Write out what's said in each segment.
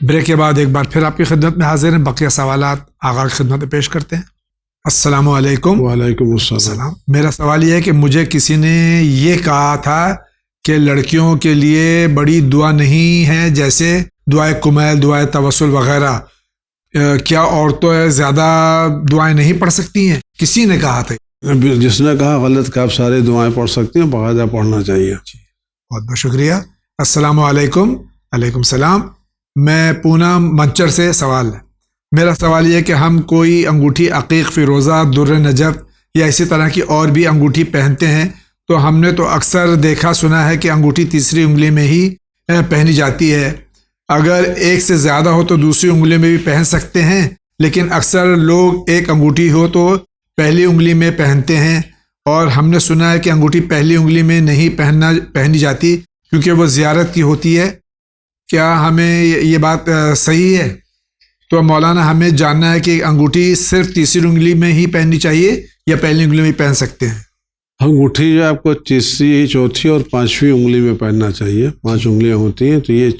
Break کے بعد ایک بار پھر آپ کی خدمت میں حاضر ہیں، بقیہ سوالات آغا کی خدمت میں پیش کرتے ہیں۔ السلام علیکم۔ وعلیکم السلام۔ میرا سوال یہ ہے کہ مجھے کسی نے یہ کہا تھا کہ لڑکیوں کے لیے بڑی دعا نہیں ہے، جیسے دعائے کمیل، دعائے توسل وغیرہ، کیا عورتیں زیادہ دعائیں نہیں پڑھ سکتی ہیں؟ کسی نے کہا تھا۔ جس نے کہا غلط کہ آپ ساری دعائیں پڑھ سکتی ہیں، باقاعدہ پڑھنا چاہیے۔ بہت بہت شکریہ۔ السلام علیکم۔ علیکم السلام۔ میں پونم منچر سے سوال ہے۔ میرا سوال یہ ہے کہ ہم کوئی انگوٹھی عقیق، فیروزہ، در نجف یا اسی طرح کی اور بھی انگوٹھی پہنتے ہیں، تو ہم نے تو اکثر دیکھا سنا ہے کہ انگوٹھی تیسری انگلی میں ہی پہنی جاتی ہے۔ اگر ایک سے زیادہ ہو تو دوسری انگلی میں بھی پہن سکتے ہیں، لیکن اکثر لوگ ایک انگوٹھی ہو تو پہلی انگلی میں پہنتے ہیں، اور ہم نے سنا ہے کہ انگوٹھی پہلی انگلی میں نہیں پہنی جاتی کیونکہ وہ زیارت کی ہوتی ہے۔ کیا ہمیں یہ بات صحیح ہے؟ تو مولانا ہمیں جاننا ہے کہ انگوٹھی صرف تیسری انگلی میں ہی پہننی چاہیے یا پہلی انگلی میں ہی پہن سکتے ہیں؟ انگوٹھی جو آپ کو تیسری، چوتھی اور پانچویں انگلی میں پہننا چاہیے۔ 5 انگلیاں ہوتی ہیں تو یہ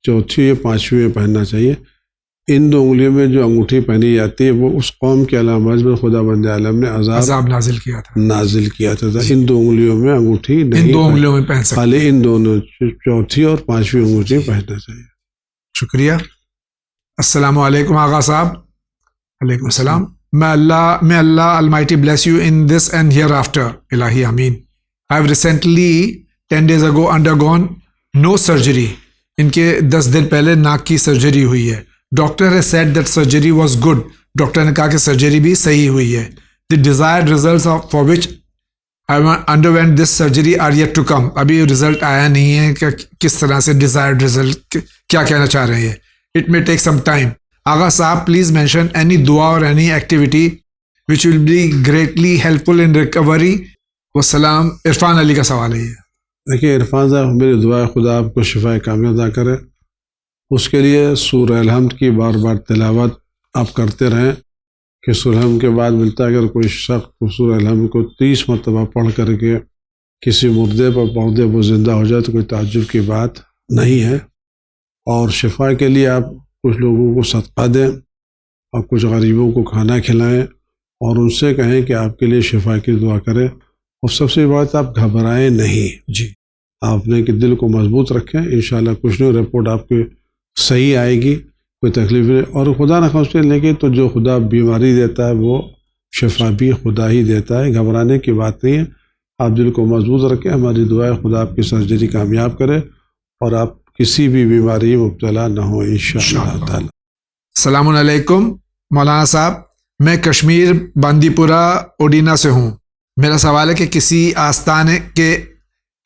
چوتھی یا پانچویں میں پہننا چاہیے۔ ان 2 انگلیوں میں جو انگوٹھی پہنی جاتی ہے وہ اس قوم کے علامات میں خدا بند عالم نے عذاب نازل کیا تھا۔ ان 2 انگلیوں میں انگوٹھی نہیں، ان 2 انگلیوں میں پہن سکتے، خالی ان دونوں چوتھی اور پانچویں انگوٹھی پہننا چاہیے۔ شکریہ۔ السلام علیکم آغا صاحب۔ علیکم السلام۔ May Allah Almighty bless you in this and hereafter. Ilahi Ameen. I have recently 10 days ago undergone no surgery. ان کے 10 دن پہلے ناک کی سرجری ہوئی ہے۔ Doctor has said that surgery was good. Doctor نے کہا کہ سرجری بھی صحیح ہوئی ہے۔ The desired results for which I underwent this surgery are yet to come. ابھی رزلٹ آیا نہیں ہے کہ کس طرح سے ڈیزائرڈ رزلٹ کیا کہنا چاہ رہے ہیں۔ It may take some time. آغا صاحب پلیز مینشن اینی دعا اور any activity which will be greatly helpful in recovery. والسلام۔ عرفان علی کا سوال ہے یہ۔ دیکھیے عرفان صاحب، میری دعا ہے خدا آپ کو شفا کامل عطا کرے۔ اس کے لیے سورہ الحمد کی بار بار تلاوت آپ کرتے رہیں کہ سورہ الحمد کے بعد ملتا ہے اگر کوئی شخص سورہ الحمد کو 30 مرتبہ پڑھ کر کے کسی مردے پر پڑھ دے وہ زندہ ہو جائے تو کوئی تعجب کی بات نہیں ہے۔ اور شفا کے لیے آپ کچھ لوگوں کو صدقہ دیں اور کچھ غریبوں کو کھانا کھلائیں اور ان سے کہیں کہ آپ کے لیے شفا کی دعا کریں۔ اور سب سے بات آپ گھبرائیں نہیں، جی آپ نے کہ دل کو مضبوط رکھیں، انشاءاللہ کچھ نہیں، رپورٹ آپ کی صحیح آئے گی، کوئی تکلیف نہیں۔ اور خدا نہ خواستہ لیکن تو جو خدا بیماری دیتا ہے وہ شفا بھی خدا ہی دیتا ہے، گھبرانے کی بات نہیں ہے۔ آپ دل کو مضبوط رکھیں، ہماری دعا ہے خدا آپ کی سرجری کامیاب کرے اور آپ کسی بھی بیماری مبتلا نہ ہو انشاءاللہ تعالی۔ السلام علیکم مولانا صاحب، میں کشمیر باندی پورہ اوڈینا سے ہوں۔ میرا سوال ہے کہ کسی آستانے کے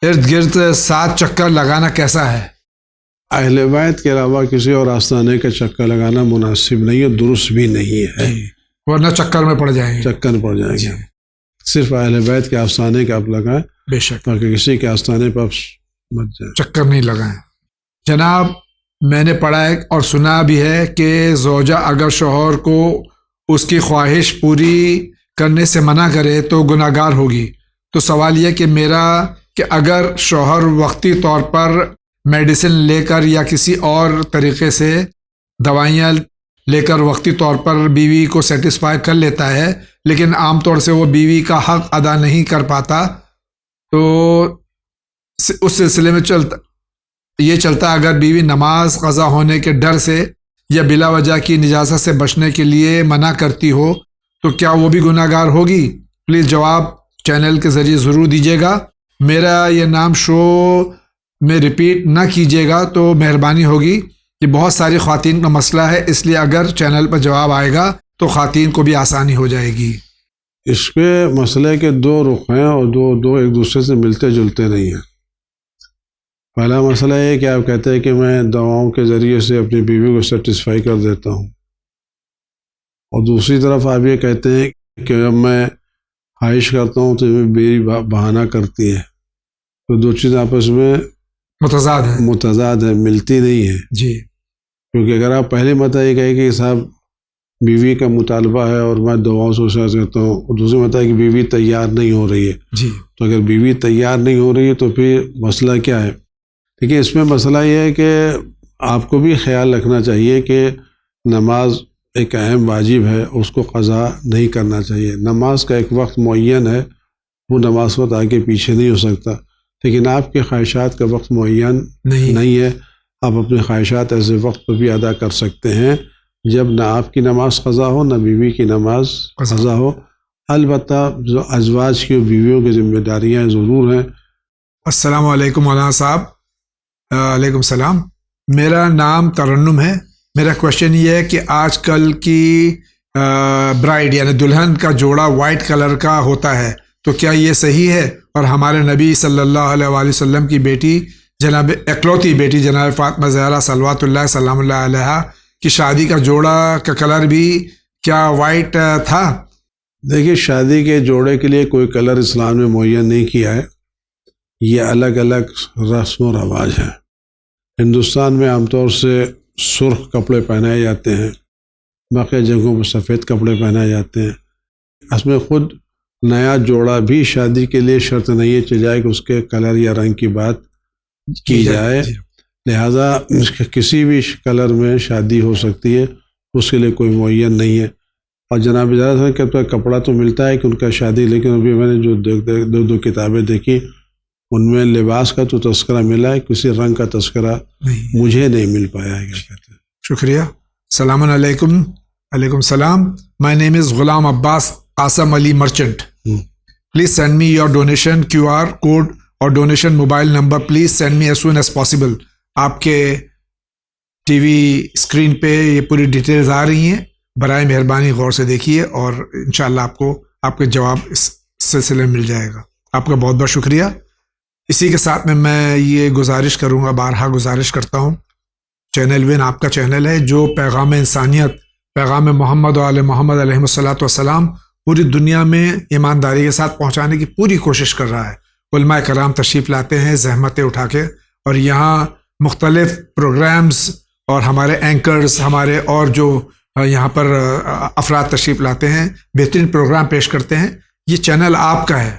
ارد گرد 7 چکر لگانا کیسا ہے؟ اہل بیت کے علاوہ کسی اور آستانے کا چکر لگانا مناسب نہیں ہے، درست بھی نہیں ہے، ورنہ چکر میں پڑ جائیں گے۔ صرف اہل بیت کے آستانے کا آپ لگائیں، بے شک، تاکہ کسی کے آستانے پر آپ مت جائیں، چکر نہیں لگائیں۔ جناب میں نے پڑھا ہے اور سنا بھی ہے کہ زوجہ اگر شوہر کو اس کی خواہش پوری کرنے سے منع کرے تو گناہ گار ہوگی۔ تو سوال یہ کہ میرا کہ اگر شوہر وقتی طور پر میڈیسن لے کر یا کسی اور طریقے سے دوائیاں لے کر وقتی طور پر بیوی کو سیٹسفائی کر لیتا ہے، لیکن عام طور سے وہ بیوی کا حق ادا نہیں کر پاتا، تو اس سلسلے میں چلتا اگر بیوی نماز قضا ہونے کے ڈر سے یا بلا وجہ کی نجاست سے بچنے کے لیے منع کرتی ہو تو کیا وہ بھی گناہ گار ہوگی؟ پلیز جواب چینل کے ذریعے ضرور دیجیے گا۔ میرا یہ نام شو میں ریپیٹ نہ کیجیے گا تو مہربانی ہوگی، یہ بہت ساری خواتین کا مسئلہ ہے، اس لیے اگر چینل پر جواب آئے گا تو خواتین کو بھی آسانی ہو جائے گی۔ اس کے مسئلے کے 2 رخ ہیں اور دو ایک دوسرے سے ملتے جلتے نہیں ہیں۔ پہلا مسئلہ یہ کہ آپ کہتے ہیں کہ میں دواؤں کے ذریعے سے اپنی بیوی کو سیٹسفائی کر دیتا ہوں، اور دوسری طرف آپ یہ کہتے ہیں کہ جب میں خواہش کرتا ہوں تو میری بہانہ کرتی ہے، تو 2 چیزیں آپس میں متضاد ہے، ملتی نہیں ہے۔ جی، کیونکہ اگر آپ پہلے متہ یہ کہیں کہ صاحب بیوی کا مطالبہ ہے اور میں دواؤں سے اسے کرتا ہوں، اور دوسری متہ ہے کہ بیوی تیار نہیں ہو رہی ہے، جی، تو اگر بیوی تیار نہیں ہو رہی ہے تو پھر مسئلہ کیا ہے؟ دیکھیے اس میں مسئلہ یہ ہے کہ آپ کو بھی خیال رکھنا چاہیے کہ نماز ایک اہم واجب ہے، اس کو قضا نہیں کرنا چاہیے۔ نماز کا ایک وقت معین ہے، وہ نماز وقت آگے پیچھے نہیں ہو سکتا، لیکن آپ کے خواہشات کا وقت معین نہیں ہے۔ آپ اپنے خواہشات ایسے وقت پر بھی ادا کر سکتے ہیں جب نہ آپ کی نماز قضا ہو، نہ بیوی کی نماز قضا ہو۔ البتہ جو ازواج کی اور بیویوں کی ذمہ داریاں ضرور ہیں۔ السلام علیکم مولانا صاحب۔ علیکم السلام، میرا نام ترنم ہے۔ میرا کوشچن یہ ہے کہ آج کل کی برائڈ یعنی دلہن کا جوڑا وائٹ کلر کا ہوتا ہے، تو کیا یہ صحیح ہے؟ اور ہمارے نبی صلی اللہ علیہ وآلہ وسلم کی بیٹی جناب اکلوتی بیٹی جناب فاطمہ زہرا صلوات اللہ سلام اللہ علیہا کی شادی کا جوڑا کا کلر بھی کیا وائٹ تھا؟ دیکھیے، شادی کے جوڑے کے لیے کوئی کلر اسلام نے معین نہیں کیا ہے، یہ الگ الگ رسم و رواج ہیں۔ ہندوستان میں عام طور سے سرخ کپڑے پہنائے جاتے ہیں، باقی جگہوں پر سفید کپڑے پہنائے جاتے ہیں۔ اس میں خود نیا جوڑا بھی شادی کے لیے شرط نہیں ہے چاہے کہ اس کے کلر یا رنگ کی بات کی جائے، لہذا کسی بھی کلر میں شادی ہو سکتی ہے، اس کے لیے کوئی معین نہیں ہے۔ اور جناب اجازت ہے کہ کپڑا تو ملتا ہے کہ ان کا شادی، لیکن ابھی میں نے جو دو کتابیں دیکھی ان میں لباس کا تو تذکرہ ملا ہے، کسی رنگ کا تذکرہ مجھے نہیں مل پایا ہے۔ کیا کہتے ہیں؟ شکریہ۔ السلام علیکم۔ علیکم السلام۔ مائی name is Ghulam Abbas Qasim Ali Merchant. Please send me your donation QR code اور donation mobile number please send me as soon as possible. آپ کے ٹی وی اسکرین پہ یہ پوری ڈیٹیلز آ رہی ہیں، برائے مہربانی غور سے دیکھیے اور انشاءاللہ آپ کو آپ کے جواب اس سلسلے میں مل جائے گا۔ آپ کا بہت بہت شکریہ۔ اسی کے ساتھ میں یہ گزارش کروں گا، بارہا گزارش کرتا ہوں، چینل وین آپ کا چینل ہے جو پیغام انسانیت، پیغام محمد و آل محمد علیہ الصلاۃ والسلام پوری دنیا میں ایمانداری کے ساتھ پہنچانے کی پوری کوشش کر رہا ہے۔ علماء کرام تشریف لاتے ہیں زحمتیں اٹھا کے، اور یہاں مختلف پروگرامز اور ہمارے اینکرز، ہمارے اور جو یہاں پر افراد تشریف لاتے ہیں، بہترین پروگرام پیش کرتے ہیں۔ یہ چینل آپ کا ہے،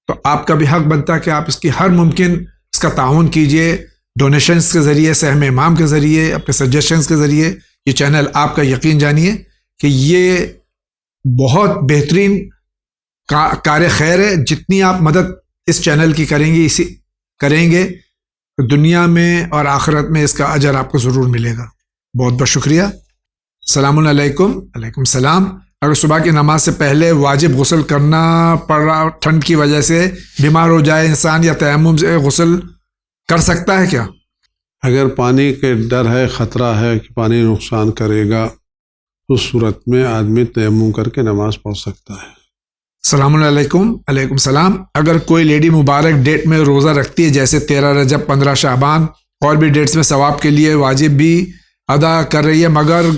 تو آپ کا بھی حق بنتا ہے کہ آپ اس کی ہر ممکن اس کا تعاون کیجئے، ڈونیشنز کے ذریعے، سہم امام کے ذریعے، اپنے سجیشنز کے ذریعے۔ یہ چینل آپ کا، یقین جانیے کہ یہ بہت بہترین کار خیر ہے۔ جتنی آپ مدد اس چینل کی کریں گے تو دنیا میں اور آخرت میں اس کا اجر آپ کو ضرور ملے گا۔ بہت بہت شکریہ۔ السلام علیکم۔ علیکم السلام۔ اگر صبح کی نماز سے پہلے واجب غسل کرنا پڑ رہا، ٹھنڈ کی وجہ سے بیمار ہو جائے انسان، یا تیمم سے غسل کر سکتا ہے کیا؟ اگر پانی کے ڈر ہے، خطرہ ہے کہ پانی نقصان کرے گا، اس صورت میں آدمی تیمم کر کے نماز پڑھ سکتا ہے۔ السلام علیکم۔ علیکم السلام۔ اگر کوئی لیڈی مبارک ڈیٹ میں روزہ رکھتی ہے، جیسے 13 رجب، 15 شعبان اور بھی ڈیٹس میں ثواب کے لیے واجب بھی ادا کر رہی ہے، مگر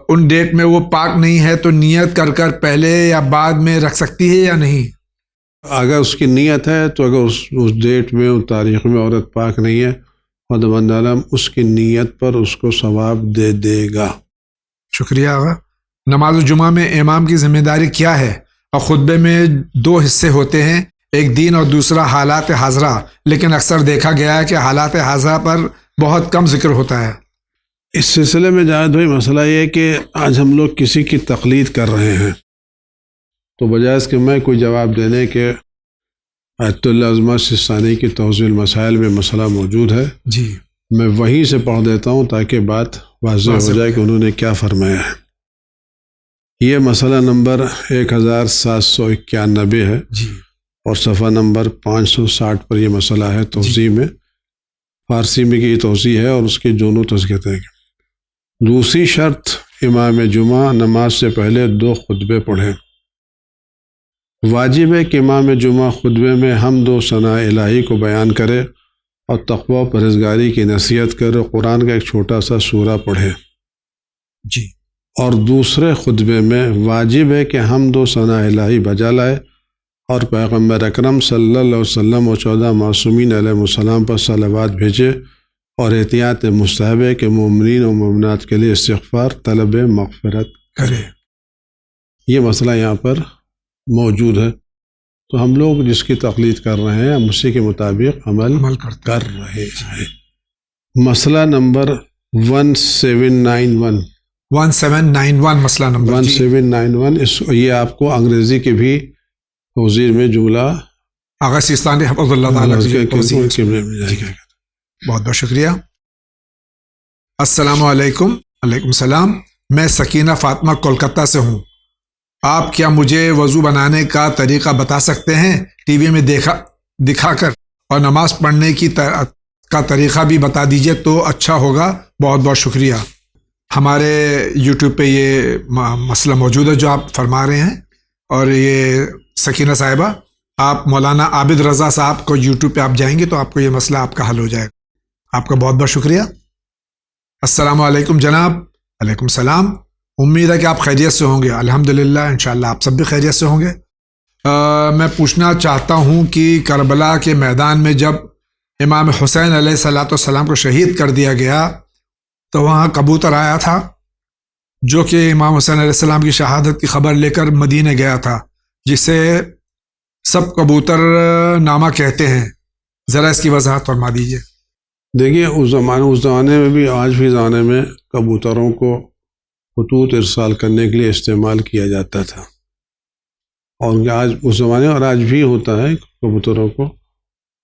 ان ڈیٹ میں وہ پاک نہیں ہے، تو نیت کر کر پہلے یا بعد میں رکھ سکتی ہے یا نہیں؟ اگر اس کی نیت ہے تو اگر اس ڈیٹ میں، اس تاریخ میں عورت پاک نہیں ہے، خداوند عالم اس کی نیت پر اس کو ثواب دے دے گا۔ شکریہ آغا۔ نماز جمعہ میں امام کی ذمہ داری کیا ہے؟ اور خطبے میں 2 حصے ہوتے ہیں، ایک دین اور دوسرا حالات حاضرہ، لیکن اکثر دیکھا گیا ہے کہ حالات حاضرہ پر بہت کم ذکر ہوتا ہے۔ اس سلسلے میں جاوید بھائی مسئلہ یہ ہے کہ آج ہم لوگ کسی کی تقلید کر رہے ہیں، تو بجائے اس کہ میں کوئی جواب دینے کے آیت اللہ عظمت سستانی کی توضیح المسائل میں مسئلہ موجود ہے، جی میں وہیں سے پڑھ دیتا ہوں تاکہ بات واضح ہو جائے کہ انہوں نے کیا فرمایا ہے۔ یہ مسئلہ نمبر 1791 ہے، جی، اور صفحہ نمبر 560 پر یہ مسئلہ ہے توضیح میں۔ فارسی میں کی توضیح ہے اور اس کے دونوں تذکرے ہیں۔ دوسری شرط، امام جمعہ نماز سے پہلے 2 خطبے پڑھے۔ واجب ہے کہ امام جمعہ خطبے میں حمد و ثناء الہی کو بیان کرے اور تقوی و پرہیزگاری کی نصیحت کرے، قرآن کا ایک چھوٹا سا سورہ پڑھے۔ جی، اور دوسرے خطبے میں واجب ہے کہ حمد و ثناء الہی بجا لائے اور پیغمبر اکرم صلی اللہ علیہ وسلم و 14 معصومین علیہ السلام پر صلوات بھیجے، اور احتیاط مستحب ہے کہ مومنین و مومنات کے لیے استغفار طلب مغفرت کرے۔ یہ مسئلہ یہاں پر موجود ہے، تو ہم لوگ جس کی تقلید کر رہے ہیں ہم اسی کے مطابق عمل کر رہے ہیں۔ مسئلہ نمبر 1791 1791 مسئلہ نمبر 1791 یہ آپ کو انگریزی کے بھی توضیح میں جملہ آغا سیستانی حفظ اللہ تعالیٰ بہت بہت شکریہ. السلام علیکم. علیکم السلام. میں سکینہ فاطمہ کولکتہ سے ہوں. آپ کیا مجھے وضو بنانے کا طریقہ بتا سکتے ہیں؟ ٹی وی میں دکھا کر اور نماز پڑھنے کا طریقہ بھی بتا دیجئے تو اچھا ہوگا. بہت بہت شکریہ. ہمارے یوٹیوب پہ یہ مسئلہ موجود ہے جو آپ فرما رہے ہیں، اور یہ سکینہ صاحبہ، آپ مولانا عابد رضا صاحب کو یوٹیوب پہ آپ جائیں گے تو آپ کو یہ مسئلہ آپ کا حل ہو جائے گا. آپ کا بہت بہت شکریہ. السلام علیکم جناب. علیکم السلام. امید ہے کہ آپ خیریت سے ہوں گے. الحمدللہ، انشاءاللہ آپ سب بھی خیریت سے ہوں گے. میں پوچھنا چاہتا ہوں کہ کربلا کے میدان میں جب امام حسین علیہ الصلوۃ والسلام کو شہید کر دیا گیا تو وہاں کبوتر آیا تھا جو کہ امام حسین علیہ السلام کی شہادت کی خبر لے کر مدینہ گیا تھا، جسے سب کبوتر نامہ کہتے ہیں. ذرا اس کی وضاحت فرما دیجیے. دیکھیے اس زمانے میں بھی آج بھی زمانے میں کبوتروں کو خطوط ارسال کرنے کے لیے استعمال کیا جاتا تھا، اور آج اس زمانے اور آج بھی ہوتا ہے کبوتروں کو.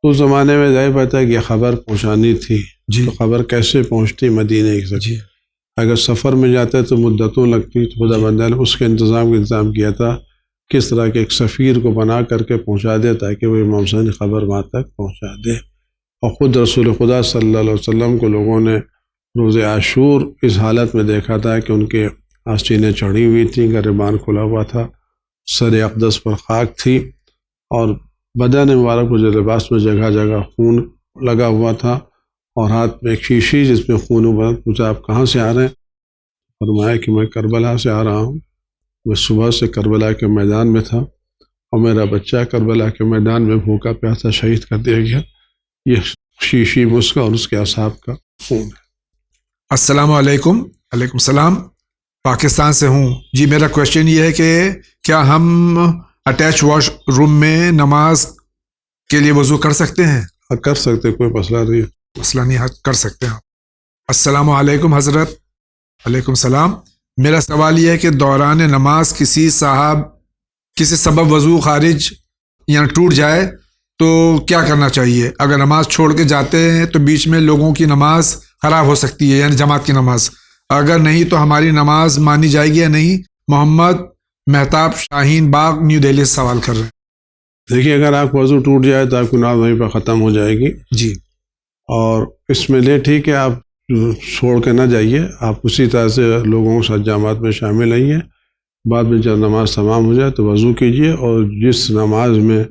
اس زمانے میں ظاہر بات ہے کہ یہ خبر پہنچانی تھی جی. تو خبر کیسے پہنچتی مدینہ کی؟ جی. اگر سفر میں جاتے تو مدتوں لگتی، تو خدا بندہ نے اس کے انتظام کیا تھا کس طرح کے ایک سفیر کو بنا کر کے پہنچا دے تاکہ وہ امام حسین کی خبر وہاں تک پہنچا دے. اور خود رسول خدا صلی اللہ علیہ وسلم کو لوگوں نے روز عاشور اس حالت میں دیکھا تھا کہ ان کے آستینیں چڑھی ہوئی تھیں، گریبان کھلا ہوا تھا، سر اقدس پر خاک تھی، اور بدن مبارک پر لباس میں جگہ جگہ خون لگا ہوا تھا، اور ہاتھ میں ایک شیشی جس میں خون ابلا. پوچھا آپ کہاں سے آ رہے ہیں؟ فرمایا کہ میں کربلا سے آ رہا ہوں. میں صبح سے کربلا کے میدان میں تھا اور میرا بچہ کربلا کے میدان میں بھوکا پیاسا شہید کر دیا گیا. یہ شیشی اس کا اور اس کے اصحاب کا خون ہے. السلام علیکم. علیکم السلام. پاکستان سے ہوں. جی میرا کویشچن یہ ہے کہ کیا ہم اٹیچ واش روم میں نماز کے لیے وضو کر سکتے ہیں؟ کر سکتے، کوئی مسئلہ نہیں ہے. مسئلہ نہیں، کر سکتے ہیں. السلام علیکم حضرت. علیکم السلام. میرا سوال یہ ہے کہ دوران نماز کسی سبب وضو خارج یا ٹوٹ جائے تو کیا کرنا چاہیے؟ اگر نماز چھوڑ کے جاتے ہیں تو بیچ میں لوگوں کی نماز خراب ہو سکتی ہے، یعنی جماعت کی نماز. اگر نہیں تو ہماری نماز مانی جائے گی یا نہیں؟ محمد مہتاب شاہین باغ نیو دہلی سے سوال کر رہے ہیں. دیکھیے اگر آپ کو وضو ٹوٹ جائے تو آپ کی نماز وہیں پہ ختم ہو جائے گی. جی. اور اس میں ٹھیک ہے آپ چھوڑ کے نہ جائیے، آپ اسی طرح سے لوگوں کے ساتھ جماعت میں شامل رہیے. بعد میں جب نماز تمام ہو جائے تو وضو کیجیے، اور جس نماز میں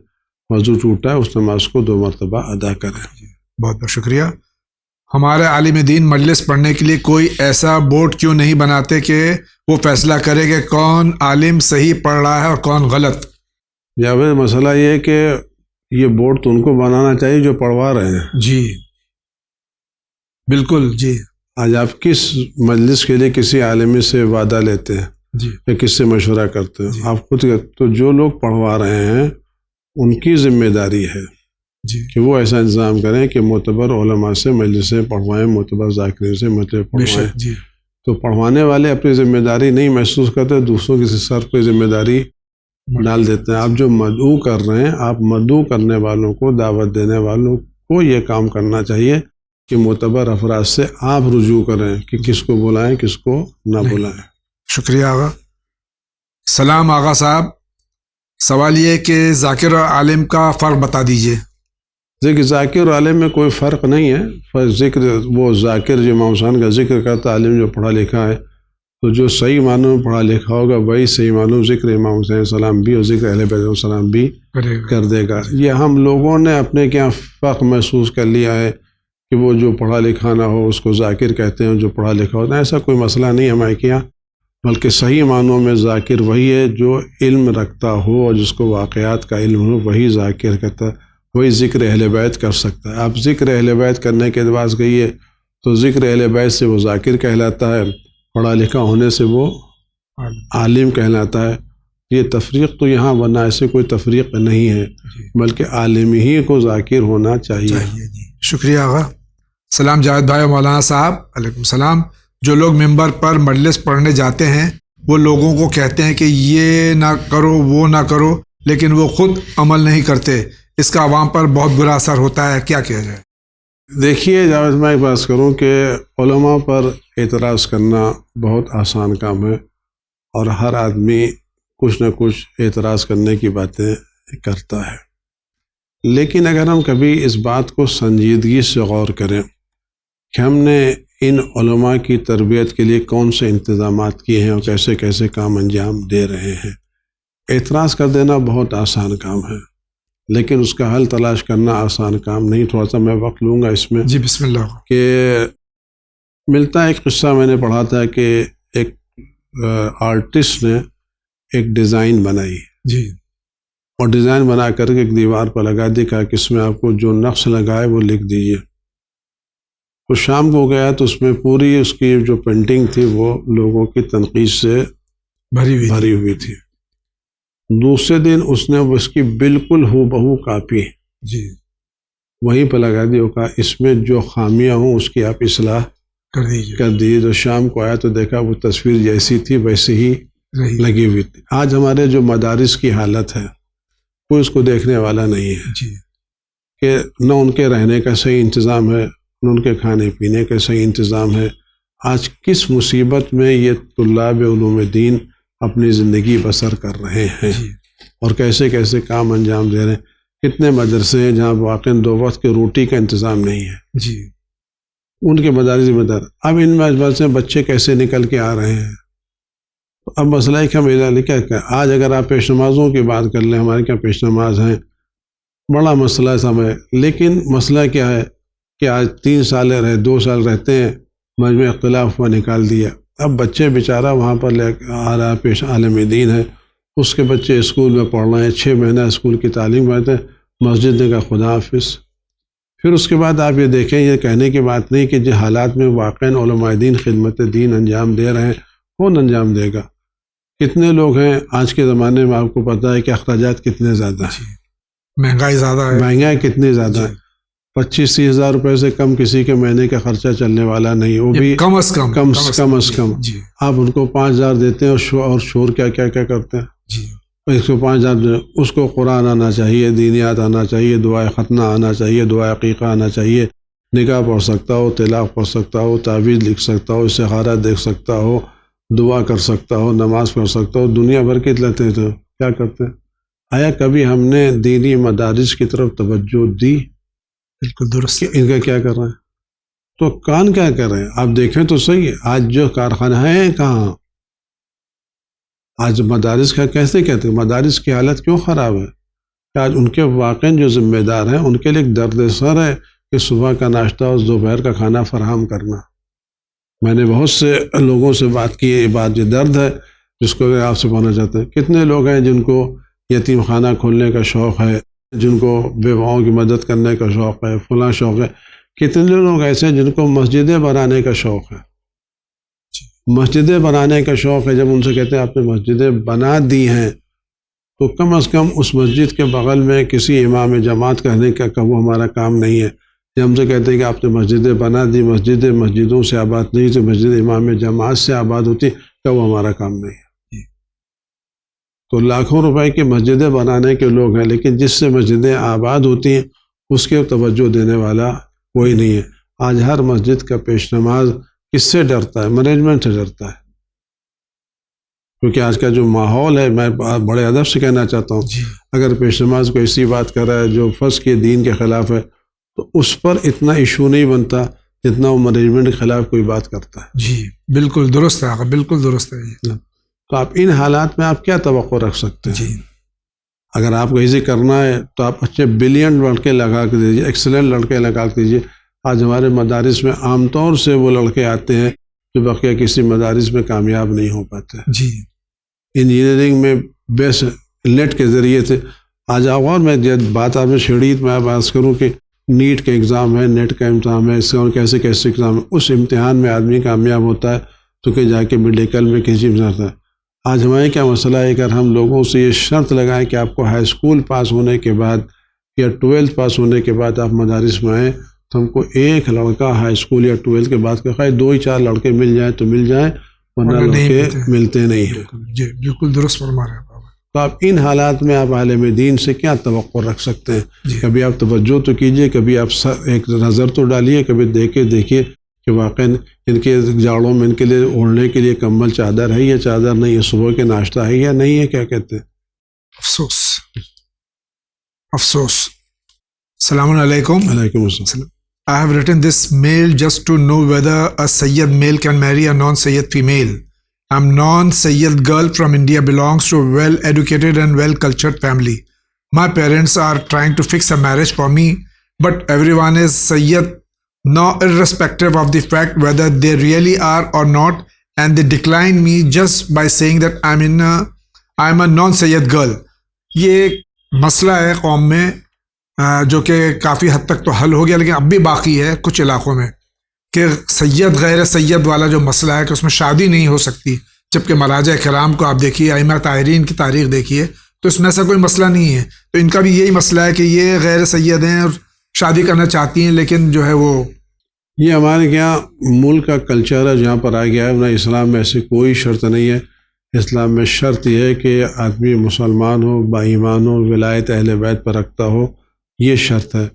وضو ٹوٹا ہے اس نماز کو 2 مرتبہ ادا کریں. بہت بہت شکریہ. ہمارے عالم دین مجلس پڑھنے کے لیے کوئی ایسا بورڈ کیوں نہیں بناتے کہ وہ فیصلہ کرے کہ کون عالم صحیح پڑھ رہا ہے اور کون غلط؟ جاوید مسئلہ یہ ہے کہ یہ بورڈ تو ان کو بنانا چاہیے جو پڑھوا رہے ہیں. جی بالکل. جی. آج آپ کس مجلس کے لیے کسی عالمی سے وعدہ لیتے ہیں جی یا کس سے مشورہ کرتے ہیں؟ جی. آپ خود تو جو لوگ پڑھوا رہے ہیں ان کی ذمہ داری ہے جی کہ وہ ایسا انتظام کریں کہ معتبر علماء سے مجلسیں پڑھوائیں، معتبر ذاکرین سے مجلس پڑھوائیں. جی. تو پڑھوانے والے اپنی ذمہ داری نہیں محسوس کرتے، دوسروں کی سر پہ ذمہ داری ڈال دیتے ہیں. آپ جو مدعو کر رہے ہیں، آپ مدعو کرنے والوں کو، دعوت دینے والوں کو یہ کام کرنا چاہیے کہ معتبر افراد سے آپ رجوع کریں کہ کس کو بلائیں کس کو نہ بلائیں. شکریہ آغا. سلام آغا صاحب. سوال یہ کہ ذاکر اور عالم کا فرق بتا دیجئے. دیکھیے ذاکر اور عالم میں کوئی فرق نہیں ہے. ذکر وہ ذاکر جو امام حسین کا ذکر کرتا، عالم جو پڑھا لکھا ہے، تو جو صحیح معنوں میں پڑھا لکھا ہوگا وہی صحیح معنوں ذکر امام حسین السلام بھی اور ذکر اہل بیت السلام بھی کر دے گا. یہ ہم لوگوں نے اپنے کیا فرق محسوس کر لیا ہے کہ وہ جو پڑھا لکھا نہ ہو اس کو ذاکر کہتے ہیں، جو پڑھا لکھا ہوتا ہے. ایسا کوئی مسئلہ نہیں ہے ہمارے کے یہاں، بلکہ صحیح معنوں میں ذاکر وہی ہے جو علم رکھتا ہو اور جس کو واقعات کا علم ہو، وہی ذاکر کہتا ہے، وہی ذکر اہل بیت کر سکتا ہے. آپ ذکر اہل بیت کرنے کے بعد گئیے تو ذکر اہل بیت سے وہ ذاکر کہلاتا ہے، پڑھا لکھا ہونے سے وہ عالم کہلاتا ہے. یہ تفریق تو یہاں ورنہ ایسے کوئی تفریق نہیں ہے، بلکہ عالم ہی کو ذاکر ہونا چاہیے. شکریہ آغا. سلام جاوید بھائی اور مولانا صاحب. علیکم السلام. جو لوگ ممبر پر مجلس پڑھنے جاتے ہیں وہ لوگوں کو کہتے ہیں کہ یہ نہ کرو وہ نہ کرو، لیکن وہ خود عمل نہیں کرتے. اس کا عوام پر بہت برا اثر ہوتا ہے، کیا کیا جائے؟ دیکھیے جاوید، میں ایک بات کروں کہ علماء پر اعتراض کرنا بہت آسان کام ہے، اور ہر آدمی کچھ نہ کچھ اعتراض کرنے کی باتیں کرتا ہے. لیکن اگر ہم کبھی اس بات کو سنجیدگی سے غور کریں کہ ہم نے ان علماء کی تربیت کے لیے کون سے انتظامات کیے ہیں اور کیسے کیسے کام انجام دے رہے ہیں، اعتراض کر دینا بہت آسان کام ہے، لیکن اس کا حل تلاش کرنا آسان کام نہیں. تھوڑا سا میں وقت لوں گا اس میں. جی بسم اللہ. کہ ملتا ہے ایک قصہ میں نے پڑھا تھا کہ ایک آرٹسٹ نے ایک ڈیزائن بنائی، جی اور ڈیزائن بنا کر کے ایک دیوار پر لگا دی، کہا کہ اس میں آپ کو جو نقش لگائے وہ لکھ دیجئے. تو شام کو گیا تو اس میں پوری اس کی جو پینٹنگ تھی وہ لوگوں کی تنقید سے بھری ہوئی تھی. دوسرے دن اس نے اس کی بالکل ہو بہو کاپی جی وہیں پہ لگا دی، اور کہا اس میں جو خامیاں ہوں اس کی آپ اصلاح کر دیجیے. جو شام کو آیا تو دیکھا وہ تصویر جیسی تھی ویسے ہی لگی ہوئی تھی. آج ہمارے جو مدارس کی حالت ہے کوئی اس کو دیکھنے والا نہیں ہے، جی کہ نہ ان کے رہنے کا صحیح انتظام ہے، نہ ان کے کھانے پینے کا صحیح انتظام ہے. آج کس مصیبت میں یہ طلاب علوم دین اپنی زندگی بسر کر رہے ہیں، جی اور کیسے کیسے کام انجام دے رہے ہیں. کتنے مدرسے ہیں جہاں واقع 2 وقت کی روٹی کا انتظام نہیں ہے، جی ان کے مدارس ذمہ دار. اب ان مدارس سے بچے کیسے نکل کے آ رہے ہیں. اب مسئلہ ہے کہ ہم کیا آج اگر آپ پیش نمازوں کی بات کر لیں، ہمارے کیا پیش نماز ہیں، بڑا مسئلہ سمجھ. لیکن مسئلہ کیا ہے کہ آج 3 سال رہے 2 سال رہتے ہیں، مجمع اختلاف ہوا نکال دیا. اب بچے بیچارہ وہاں پر لے آ رہا پیش عالم دین ہے، اس کے بچے اسکول میں پڑھ رہے ہیں، 6 مہینہ اسکول کی تعلیم کرتے ہیں، مسجد نے کہا خدا حافظ. پھر اس کے بعد آپ یہ دیکھیں، یہ کہنے کی بات نہیں کہ جن حالات میں واقعاً علماء دین خدمت دین انجام دے رہے ہیں کون انجام دے گا. کتنے لوگ ہیں آج کے زمانے میں، آپ کو پتہ ہے کہ اخراجات کتنے زیادہ ہیں، مہنگائی زیادہ ہے، مہنگائی کتنی زیادہ ہے. 25-30 ہزار روپے سے کم کسی کے مہینے کا خرچہ چلنے والا نہیں، وہ بھی کم از کم. جی آپ ان کو 5,000 دیتے ہیں، اور شور کیا کرتے ہیں. جی 105,000 اس کو قرآن آنا چاہیے، دینیات آنا چاہیے، دعائے ختنہ آنا چاہیے، دعائے عقیقہ آنا چاہیے، نکاح پڑھ سکتا ہو، طلاق پڑھ سکتا ہو، تعویذ لکھ سکتا ہو، استخارہ دیکھ سکتا ہو، دعا کر سکتا ہو، نماز پڑھ سکتا ہو. دنیا بھر کے لیتے ہیں تو کیا کرتے ہیں. آیا کبھی ہم نے دینی مدارس کی طرف توجہ دی؟ بالکل درست. کہ ان کا کیا کر رہے ہیں تو کان کیا کر رہے ہیں. آپ دیکھیں تو صحیح ہے، آج جو کارخانہ ہیں کہاں، آج مدارس کا کیسے کہتے ہیں، مدارس کی حالت کیوں خراب ہے کہ آج ان کے واقعی جو ذمہ دار ہیں ان کے لیے ایک درد سر ہے کہ صبح کا ناشتہ اور دوپہر کا کھانا فراہم کرنا. میں نے بہت سے لوگوں سے بات کی، یہ بات یہ درد ہے جس کو آپ سے پوچھنا چاہتے ہیں. کتنے لوگ ہیں جن کو یتیم خانہ کھولنے کا شوق ہے، جن کو بیواؤں کی مدد کرنے کا شوق ہے، فلاں شوق ہے. کتنے لوگ ایسے ہیں جن کو مسجدیں بنانے کا شوق ہے، مسجدیں بنانے کا شوق ہے. جب ان سے کہتے ہیں آپ نے مسجدیں بنا دی ہیں تو کم از کم اس مسجد کے بغل میں کسی امام جماعت کہنے کا وہ ہمارا کام نہیں ہے. جب ہم سے کہتے ہیں کہ آپ نے مسجدیں بنا دی، مسجدوں سے آباد نہیں تو مسجد امام جماعت سے آباد ہوتی، کہ وہ ہمارا کام نہیں ہے. تو لاکھوں روپے کی مسجدیں بنانے کے لوگ ہیں، لیکن جس سے مسجدیں آباد ہوتی ہیں اس کے توجہ دینے والا کوئی نہیں ہے. آج ہر مسجد کا پیش نماز کس سے ڈرتا ہے؟ مینجمنٹ سے ڈرتا ہے. کیونکہ آج کا جو ماحول ہے، میں بڑے ادب سے کہنا چاہتا ہوں، اگر پیش نماز کو ایسی بات کر رہا ہے جو فرض کے دین کے خلاف ہے تو اس پر اتنا ایشو نہیں بنتا جتنا وہ مینجمنٹ کے خلاف کوئی بات کرتا ہے. جی بالکل درست ہے، بالکل درست ہے. تو آپ ان حالات میں آپ کیا توقع رکھ سکتے ہیں؟ جی اگر آپ کو ایزی کرنا ہے تو آپ اچھے بلین لڑکے لگا کے دیجیے، ایکسلنٹ لڑکے لگا کے دیجیے. آج ہمارے مدارس میں عام طور سے وہ لڑکے آتے ہیں جو بقیہ کسی مدارس میں کامیاب نہیں ہو پاتے. جی انجینئرنگ میں بیس نیٹ کے ذریعے سے آج اور میں بات آپ نے چھیڑی، میں بات کروں کہ نیٹ کا ایگزام ہے، نیٹ کا امتحان ہے، اس اور کیسے کیسے ایگزام ہے. اس امتحان میں آدمی کامیاب ہوتا ہے تو کہ جا کے میڈیکل میں کسی میں جاتا ہے. آج ہمارے کیا مسئلہ ہے کہ اگر ہم لوگوں سے یہ شرط لگائیں کہ آپ کو ہائی اسکول پاس ہونے کے بعد یا 12th پاس ہونے کے بعد آپ مدارس میں آئیں تو ہم کو ایک لڑکا ہائی اسکول یا 12 کے بعد کہ خیر 2 ہی 4 لڑکے مل جائیں تو مل جائیں، ورنہ لڑکے ملتے نہیں ہیں۔ جی بالکل درست فرما رہے ہیں بابا۔ تو آپ ان حالات میں آپ عالم دین سے کیا توقع رکھ سکتے ہیں؟ جی کبھی آپ توجہ تو کیجئے، کبھی آپ ایک نظر تو ڈالیے، کبھی دیکھیے کہ واقعی ان کے جاڑوں میں ان کے لیے اوڑھنے کے لیے کمبل چادر ہے یا چادر نہیں ہے، صبح کے ناشتہ ہے یا نہیں ہے، کیا کہتے ہیں؟ افسوس افسوس۔ السلام علیکم۔ علیکم السلام۔ I have written this mail just to know whether a Sayyid male can marry a non-Sayyid female. I'm non-Sayyid girl from India, belongs to a well-educated and well-cultured family. My parents are trying to fix a marriage for me, but everyone is Sayyid now, irrespective of the fact whether they really are or not, and they decline me just by saying that I'm a non-Sayyid girl. یہ ایک مسئلہ ہے قوم میں جو کہ کافی حد تک تو حل ہو گیا، لیکن اب بھی باقی ہے کچھ علاقوں میں کہ سید غیر سید والا جو مسئلہ ہے کہ اس میں شادی نہیں ہو سکتی، جبکہ مراجع کرام کو آپ دیکھیے، ائمہ طاہرین کی تاریخ دیکھیے تو اس میں ایسا کوئی مسئلہ نہیں ہے۔ تو ان کا بھی یہی مسئلہ ہے کہ یہ غیر سید ہیں اور شادی کرنا چاہتی ہیں، لیکن جو ہے وہ یہ ہمارے یہاں ملک کا کلچر ہے جہاں پر آ گیا ہے، ورنہ اسلام میں ایسی کوئی شرط نہیں ہے۔ اسلام میں شرط یہ ہے کہ آدمی مسلمان ہو، با ایمان ہو، ولایت اہل بیت پر رکھتا ہو، یہ شرط ہے۔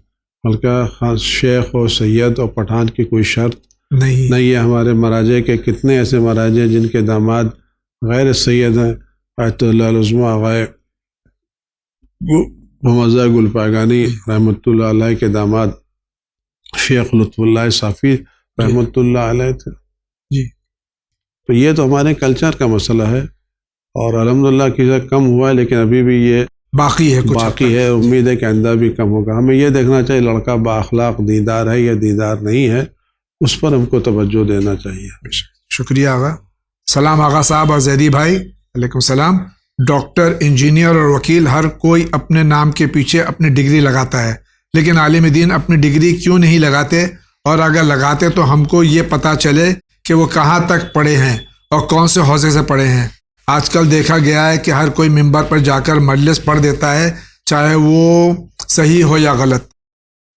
بلکہ خاص شیخ اور سید اور پٹھان کی کوئی شرط نہیں ہے۔ ہمارے مراجع کے کتنے ایسے مراجع ہیں جن کے داماد غیر سید ہیں۔ آیت اللہ العظمہ آغائے محمد گل پاگانی رحمۃ اللہ علیہ کے داماد شیخ لطف اللہ صافی رحمۃ اللہ علیہ تھے۔ جی تو یہ تو ہمارے کلچر کا مسئلہ ہے، اور الحمدللہ کسی کم ہوا ہے، لیکن ابھی بھی یہ باقی ہے، کچھ باقی ہے۔ امید ہے کہ آئندہ بھی کم ہوگا۔ ہمیں یہ دیکھنا چاہیے لڑکا با اخلاق دیندار ہے یا دیندار نہیں ہے، اس پر ہم کو توجہ دینا چاہیے۔ شکریہ آغا۔ سلام آغا صاحب اور زیدی بھائی، علیکم السلام۔ ڈاکٹر، انجینئر اور وکیل ہر کوئی اپنے نام کے پیچھے اپنی ڈگری لگاتا ہے، لیکن عالم دین اپنی ڈگری کیوں نہیں لگاتے؟ اور اگر لگاتے تو ہم کو یہ پتہ چلے کہ وہ کہاں تک پڑھے ہیں اور کون سے حوزے سے پڑھے ہیں۔ آج کل دیکھا گیا ہے کہ ہر کوئی ممبر پر جا کر مجلس پڑھ دیتا ہے، چاہے وہ صحیح ہو یا غلط۔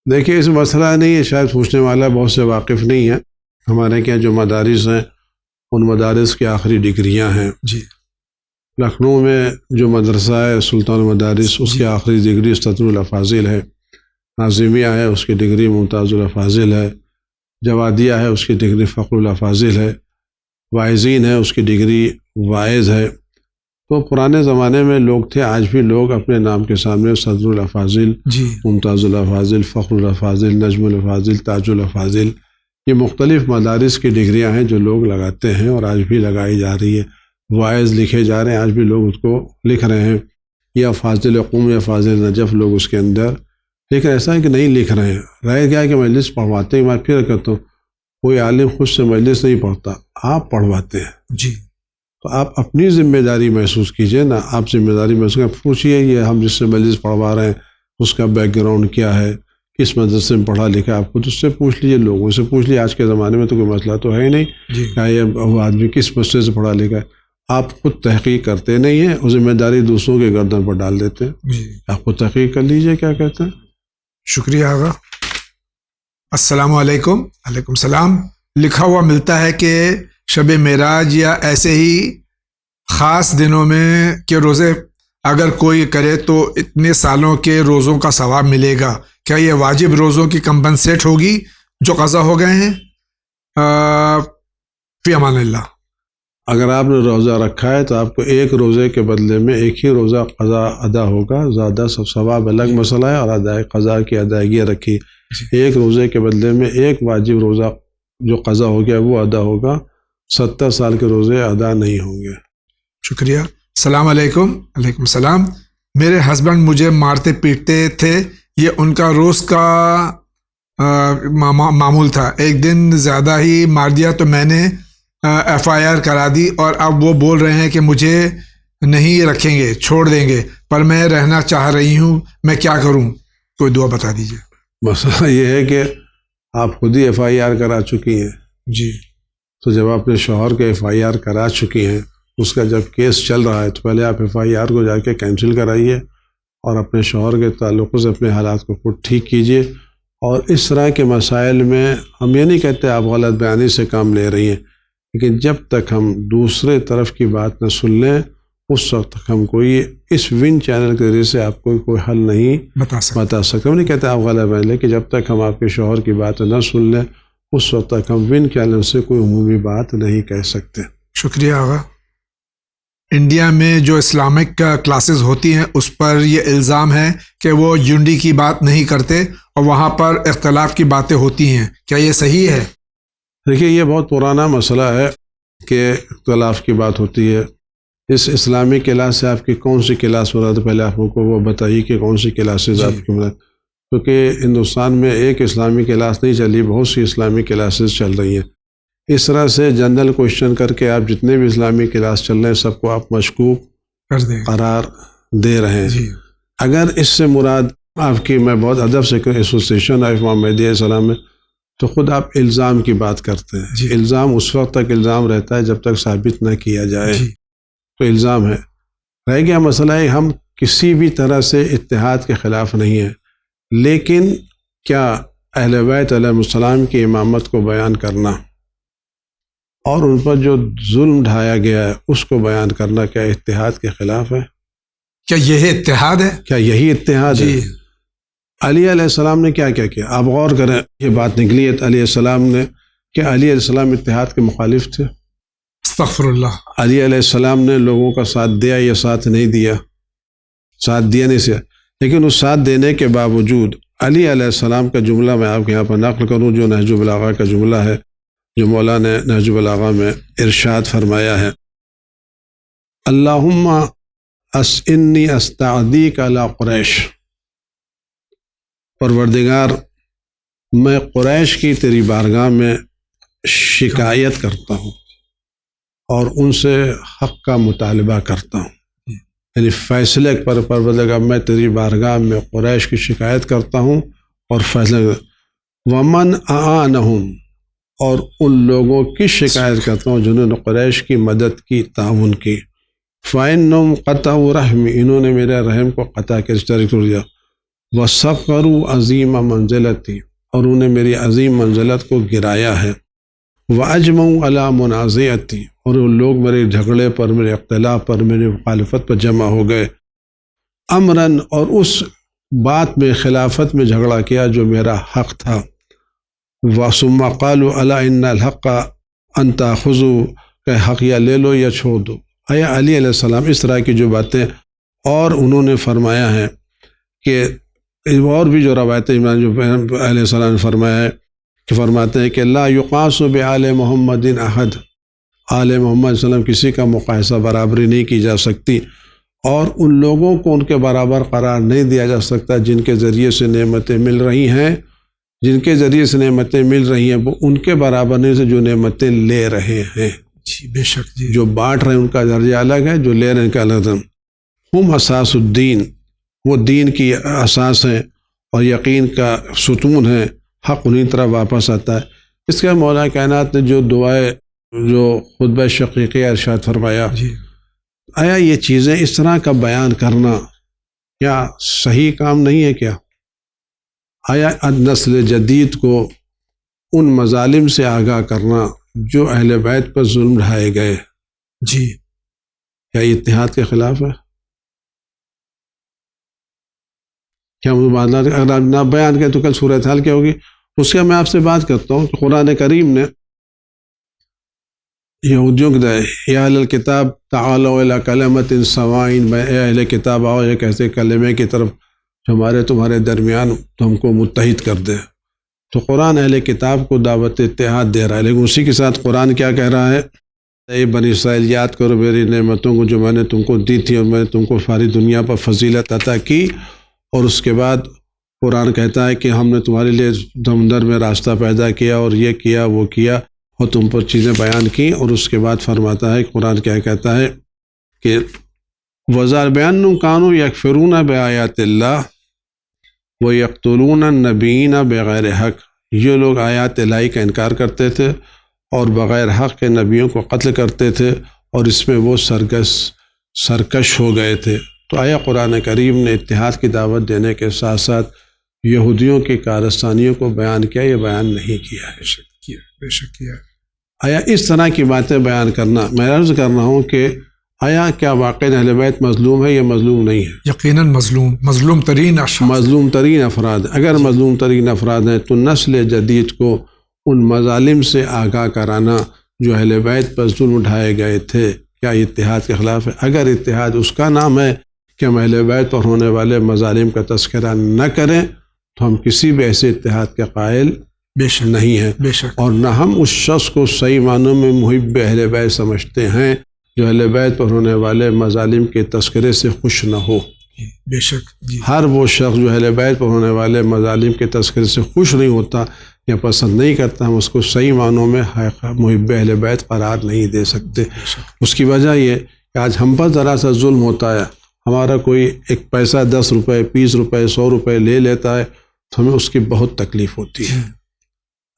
دیکھیے اس مسئلہ نہیں ہے، شاید پوچھنے والا بہت سے واقف نہیں ہے۔ ہمارے کیا جو مدارس ہیں ان مدارس کی آخری ڈگریاں ہیں۔ جی لکھنؤ میں جو مدرسہ ہے سلطان المدارس، اس کی آخری ڈگری سطر الافاضل ہے۔ ناظمیہ ہے، اس کی ڈگری ممتاز الافاضل ہے۔ جوادیہ ہے، اس کی ڈگری فخر الافاضل ہے۔ واعظین ہے، اس کی ڈگری واعظ ہے۔ تو پرانے زمانے میں لوگ تھے، آج بھی لوگ اپنے نام کے سامنے صدر الافاضل، جی ممتاز الافاضل، فخر الافاضل، نجم الافاضل، تاج الافاضل، یہ مختلف مدارس کی ڈگریاں ہیں جو لوگ لگاتے ہیں اور آج بھی لگائی جا رہی ہے۔ واعظ لکھے جا رہے ہیں، آج بھی لوگ اس کو لکھ رہے ہیں، یا فاضل قوم یا فاضل نجف لوگ اس کے اندر، لیکن ایسا ہے کہ نہیں لکھ رہے ہیں۔ رہ گیا کہ مجلس پڑھواتے ہیں۔ میں پھر کہتا ہوں کوئی عالم خود سے مجلس نہیں پڑھتا، آپ پڑھواتے ہیں۔ جی تو آپ اپنی ذمہ داری محسوس کیجئے نا، آپ ذمہ داری محسوس پوچھئے یہ ہم جس سے مجلس پڑھوا رہے ہیں اس کا بیک گراؤنڈ کیا ہے، کس مدرسے میں پڑھا لکھا ہے، آپ خود اس سے پوچھ لیجیے، لوگوں سے پوچھ لیجیے۔ آج کے زمانے میں تو کوئی مسئلہ تو ہے ہی نہیں جی کہ یہ آدمی کس مسئلے سے پڑھا لکھا ہے۔ آپ خود تحقیق کرتے نہیں ہیں اور ذمہ داری دوسروں کے گردن پر ڈال دیتے ہیں۔ جی آپ خود تحقیق کر لیجیے کیا کہتے ہیں۔ شکریہ آغا۔ السلام علیکم۔ علیکم السلام۔ لکھا ہوا ملتا ہے کہ شب معراج یا ایسے ہی خاص دنوں میں کہ روزے اگر کوئی کرے تو اتنے سالوں کے روزوں کا ثواب ملے گا۔ کیا یہ واجب روزوں کی کمپنسیٹ ہوگی جو قضا ہو گئے ہیں؟ فی امان اللہ۔ اگر آپ نے روزہ رکھا ہے تو آپ کو ایک روزے کے بدلے میں ایک ہی روزہ قضا ادا ہوگا، زیادہ ثواب الگ مسئلہ ہے، اور قضا کی ادائیگی رکھی۔ ایک روزے کے بدلے میں ایک واجب روزہ جو قضا ہو گیا وہ ادا ہوگا، 70 سال کے روزے ادا نہیں ہوں گے۔ شکریہ۔ السلام علیکم۔ علیکم السلام۔ میرے ہسبینڈ مجھے مارتے پیٹتے تھے، یہ ان کا روز کا معمول تھا۔ ایک دن زیادہ ہی مار دیا تو میں نے FIR کرا دی، اور اب وہ بول رہے ہیں کہ مجھے نہیں رکھیں گے، چھوڑ دیں گے، پر میں رہنا چاہ رہی ہوں، میں کیا کروں؟ کوئی دعا بتا دیجیے۔ مسئلہ یہ ہے کہ آپ خود ہی FIR کرا چکی ہیں۔ جی تو جب آپ اپنے شوہر کے FIR کرا چکی ہیں، اس کا جب کیس چل رہا ہے تو پہلے آپ FIR کو جا کے کینسل کرائیے اور اپنے شوہر کے تعلق سے اپنے حالات کو خود ٹھیک کیجیے، اور اس طرح کے مسائل میں ہم یہ نہیں کہتے آپ غلط بیانی سے کام لے رہی ہیں، لیکن جب تک ہم دوسرے طرف کی بات نہ سن لیں اس وقت تک ہم کوئی اس ون چینل کے ذریعے سے آپ کو کوئی حل نہیں بتا سکتے. ہم نہیں کہتے آپ غلط بیان، لیکن جب تک ہم آپ کے شوہر کی بات نہ سن لیں اس وقت تک ہم ون چینل سے کوئی عمومی بات نہیں کہہ سکتے. شکریہ آغا. انڈیا میں جو اسلامک کلاسز ہوتی ہیں اس پر یہ الزام ہے کہ وہ یونٹی کی بات نہیں کرتے اور وہاں پر اختلاف کی باتیں ہوتی ہیں، کیا یہ صحیح ہے؟ دیکھیے یہ بہت پرانا مسئلہ ہے کہ اختلاف کی بات ہوتی ہے. اس اسلامی کلاس سے آپ کی کون سی کلاس ہو رہا تھا، پہلے آپ کو وہ بتائیے کہ کون سی کلاسز آپ کی مراد، کیونکہ ہندوستان میں ایک اسلامی کلاس نہیں چلی، بہت سی اسلامی کلاسز چل رہی ہیں. اس طرح سے جنرل کوشچن کر کے آپ جتنے بھی اسلامی کلاس چل رہے ہیں سب کو آپ مشکوک کر دیں قرار دے رہے ہیں. اگر اس سے مراد آپ کی، میں بہت ادب سے ایسوسیشن آف امام مہدی علیہ السلام میں، تو خود آپ الزام کی بات کرتے ہیں. الزام اس وقت تک الزام رہتا ہے جب تک ثابت نہ کیا جائے تو الزام ہے. رہ گیا مسئلہ ہے ہم کسی بھی طرح سے اتحاد کے خلاف نہیں ہیں، لیکن کیا اہل بیت علیہ السلام کی امامت کو بیان کرنا اور ان پر جو ظلم ڈھایا گیا ہے اس کو بیان کرنا کیا اتحاد کے خلاف ہے؟ کیا یہ اتحاد ہے؟ کیا یہی اتحاد ہے؟ علی علیہ السلام نے کیا کیا آپ غور کریں. یہ بات نکلی ہے علیہ السلام نے کہ علی علیہ السلام اتحاد کے مخالف تھے. استغفر اللہ. علی علیہ السلام نے لوگوں کا ساتھ دیا یا ساتھ نہیں دیا؟ ساتھ دیا نہیں سیا، لیکن اس ساتھ دینے کے باوجود علی علیہ السلام کا جملہ میں آپ کے یہاں پر نقل کروں جو نہج البلاغہ کا جملہ ہے، جو مولا نے نہج البلاغہ میں ارشاد فرمایا ہے، اللہم انی استعدیک علی قریش، پروردگار میں قریش کی تیری بارگاہ میں شکایت کرتا ہوں اور ان سے حق کا مطالبہ کرتا ہوں. یعنی فیصلے پر پروردگار میں تیری بارگاہ میں قریش کی شکایت کرتا ہوں اور فیصلے ومن اعانہم، اور ان لوگوں کی شکایت کرتا ہوں جنہوں نے قریش کی مدد کی، تعاون کی. فإنہم قطعوا رحمی، انہوں نے میرے رحم کو قطع کے رشتہ توڑ دیا. وصغروا عظیم منزلتی، اور انہوں نے میری عظیم منزلت کو گرایا ہے. وأجمعوا علی منازعتی، اور ان لوگ میرے جھگڑے پر، میرے اختلاف پر، میرے مخالفت پر جمع ہو گئے. امراً، اور اس بات میں خلافت میں جھگڑا کیا جو میرا حق تھا. وثم قالوا الا ان الحق ان تاخذوا، کہ حق یا لے لو یا چھوڑ دو. آیا علی علیہ السلام اس طرح کی جو باتیں، اور انہوں نے فرمایا ہے کہ اور بھی جو روایتیں عمران جو علیہ السلام نے فرمایا ہے کہ فرماتے ہیں کہ لا یقاس بآل محمد احد، آل محمد صلی اللہ علیہ وسلم کسی کا مقایسہ برابری نہیں کی جا سکتی، اور ان لوگوں کو ان کے برابر قرار نہیں دیا جا سکتا جن کے ذریعے سے نعمتیں مل رہی ہیں، جن کے ذریعے سے نعمتیں مل رہی ہیں وہ ان کے برابر نہیں سے جو نعمتیں لے رہے ہیں. جی بے شک. جی جو بانٹ رہے ہیں ان کا درجہ الگ ہے، جو لے رہے ہیں ان کا الگ ہے. ہم اساس الدین، وہ دین کی اساس ہیں اور یقین کا ستون ہے. حق انہیں طرح واپس آتا ہے. اس کا مولا کائنات نے جو دعائیں، جو خطبہ شقیقیہ ارشاد فرمایا، آیا یہ چیزیں اس طرح کا بیان کرنا کیا صحیح کام نہیں ہے؟ کیا آیا نسل جدید کو ان مظالم سے آگاہ کرنا جو اہل بیت پر ظلم ڈھائے گئے، جی کیا یہ اتحاد کے خلاف ہے؟ کیا اگر آپ نہ بیان کریں تو کل صورتحال کیا ہوگی؟ اس کا میں آپ سے بات کرتا ہوں کہ قرآن کریم نے یہودیوں کے یا اہل الکتاب تعالوا الی کلمۃ سواء، اے اہل کتاب آؤ ایک ایسے کلمے کی طرف جو ہمارے تمہارے درمیان ہم کو متحد کر دے. تو قرآن اہل کتاب کو دعوت اتحاد دے رہا ہے، لیکن اسی کے ساتھ قرآن کیا کہہ رہا ہے؟ اے بنی اسرائیل یاد کرو میری نعمتوں کو جو میں نے تم کو دی تھی، اور میں نے تم کو ساری دنیا پر فضیلت عطا کی. اور اس کے بعد قرآن کہتا ہے کہ ہم نے تمہارے لیے سمندر میں راستہ پیدا کیا اور یہ کیا وہ کیا اور تم پر چیزیں بیان کی. اور اس کے بعد فرماتا ہے قرآن کیا کہتا ہے کہ وَذَرْ بِأَنَّهُمْ كَانُوا يَكْفُرُونَ بِآيَاتِ اللَّهِ وَيَقْتُلُونَ النَّبِيِّينَ بِغَيْرِ حق، یہ لوگ آیات الہی کا انکار کرتے تھے اور بغیر حق کے نبیوں کو قتل کرتے تھے، اور اس میں وہ سرکش ہو گئے تھے. تو آیا قرآن کریم نے اتحاد کی دعوت دینے کے ساتھ ساتھ یہودیوں کی کارستانیوں کو بیان کیا، یہ بیان نہیں کیا ہے۔ بے شک کیا۔ آیا اس طرح کی باتیں بیان کرنا، میں عرض کر رہا ہوں کہ آیا کیا واقعی اہل بیت مظلوم ہے یا مظلوم نہیں ہے؟ یقیناً مظلوم ترین اشخاص، مظلوم ترین افراد۔ اگر مظلوم ترین افراد ہیں تو نسل جدید کو ان مظالم سے آگاہ کرانا جو اہل بیت پر ظلم اٹھائے گئے تھے، کیا اتحاد کے خلاف ہے؟ اگر اتحاد اس کا نام ہے کہ ہم اہل بیت پر ہونے والے مظالم کا تذکرہ نہ کریں تو ہم کسی بھی ایسے اتحاد کے قائل بے شک نہیں ہیں، بے شک، اور نہ ہم اس شخص کو صحیح معنوں میں محب اہل بیت سمجھتے ہیں جو اہل بیت پر ہونے والے مظالم کے تذکرے سے خوش نہ ہو۔ بے شک جی، ہر وہ شخص جو اہل بیت پر ہونے والے مظالم کے تذکرے سے خوش نہیں ہوتا یا پسند نہیں کرتا، ہم اس کو صحیح معنوں میں محب اہل بیت قرار نہیں دے سکتے۔ اس کی وجہ یہ کہ آج ہم پر ذرا سا ظلم ہوتا ہے، ہمارا کوئی ایک پیسہ 10 روپے 20 روپے 100 روپے لے لیتا ہے تو ہمیں اس کی بہت تکلیف ہوتی ہے۔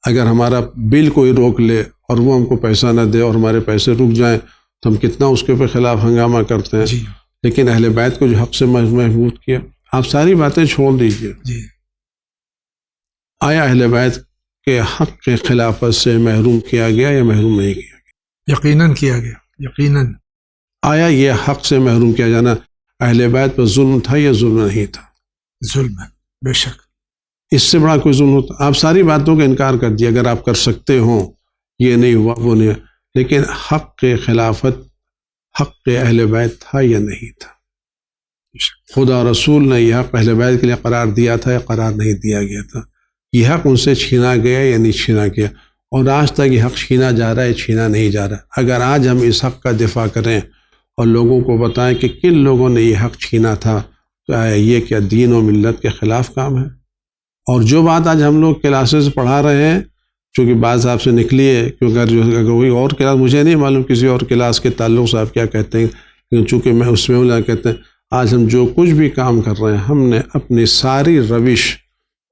اگر ہمارا بل کوئی روک لے اور وہ ہم کو پیسہ نہ دے اور ہمارے پیسے رک جائیں تو ہم کتنا اس کے خلاف ہنگامہ کرتے ہیں۔ جی لیکن اہل بیت کو جو حق سے محفوظ کیا، آپ ساری باتیں چھوڑ دیجئے، جی، آیا اہل بیت کے حق کے خلافت سے محروم کیا گیا یا محروم نہیں کیا گیا؟ یقیناً کیا گیا، یقیناً۔ آیا یہ حق سے محروم کیا جانا اہل بیت پر ظلم تھا یا ظلم نہیں تھا؟ ظلم ہے، بے شک۔ اس سے بڑا کوئی ظلم ہوتا؟ آپ ساری باتوں کا انکار کر دیے، اگر آپ کر سکتے ہوں یہ نہیں ہوا وہ نہیں ہوا، لیکن حق کے خلافت حق کے اہل بیت تھا یا نہیں تھا؟ خدا رسول نے یہ حق اہل بیت کے لیے قرار دیا تھا یا قرار نہیں دیا گیا تھا؟ یہ حق ان سے چھینا گیا یا نہیں چھینا گیا؟ اور آج تک یہ حق چھینا جا رہا ہے، چھینا نہیں جا رہا؟ اگر آج ہم اس حق کا دفاع کریں اور لوگوں کو بتائیں کہ کن لوگوں نے یہ حق چھینا تھا، تو آیا یہ کیا دین و ملت کے خلاف کام ہے؟ اور جو بات آج ہم لوگ کلاسز پڑھا رہے ہیں، چونکہ بعض آپ سے نکلی ہے، کیونکہ اگر کوئی اور کلاس، مجھے نہیں معلوم کسی اور کلاس کے تعلق سے آپ کیا کہتے ہیں، لیکن چونکہ میں اس میں کہتے ہیں آج ہم جو کچھ بھی کام کر رہے ہیں ہم نے اپنی ساری روش